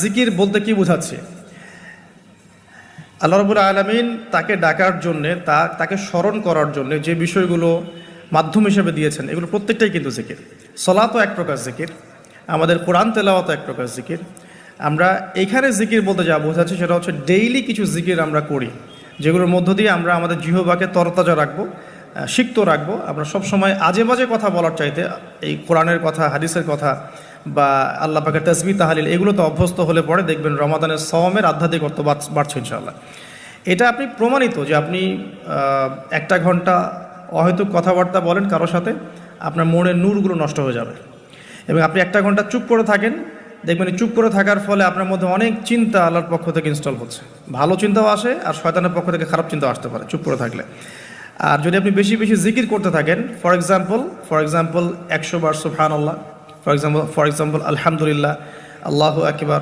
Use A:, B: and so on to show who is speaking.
A: জিকির বলতে কি বোঝাচ্ছে? আল্লাহ রাব্বুল আলামিন তাকে ডাকার জন্যে, তাকে স্মরণ করার জন্যে যে বিষয়গুলো মাধ্যম হিসেবে দিয়েছেন, এগুলো প্রত্যেকটাই কিন্তু জিকির। সলাতও এক প্রকার জিকির, আমাদের কোরআন তেলাওয়াতও এক প্রকার জিকির। আমরা এইখানে জিকির বলতে যা বোঝাচ্ছে সেটা হচ্ছে ডেইলি কিছু জিকির আমরা করি, যেগুলোর মধ্য দিয়ে আমরা আমাদের জিহ্বাকে তরতাজা রাখবো, সিক্ত রাখবো। আমরা সবসময় আজে বাজে কথা বলার চাইতে এই কোরআনের কথা, হাদিসের কথা বা আল্লাহ পাকের তাসবিহ তাহলিল এগুলো তো অভ্যস্ত হলে পরে দেখবেন রমাদানের সওমের আধ্যাত্মিকত্ব বাড়ছে ইনশাআল্লাহ। এটা আপনি প্রমাণিত যে আপনি 1 ঘন্টা অহেতুক কথাবার্তা বলেন কারোর সাথে, আপনার মনের নূরগুলো নষ্ট হয়ে যাবে। এবং আপনি 1 ঘন্টা চুপ করে থাকেন, দেখবেন এই চুপ করে থাকার ফলে আপনার মধ্যে অনেক চিন্তা আল্লাহর পক্ষ থেকে ইনস্টল হচ্ছে, ভালো চিন্তাও আসে আর শয়তানের পক্ষ থেকে খারাপ চিন্তাও আসতে পারে চুপ করে থাকলে। আর যদি আপনি বেশি বেশি জিকির করতে থাকেন, ফর এক্সাম্পল 100 বার সুবহানাল্লাহ, ফর এক্সাম্পল আলহামদুলিল্লাহ, আল্লাহু আকবার,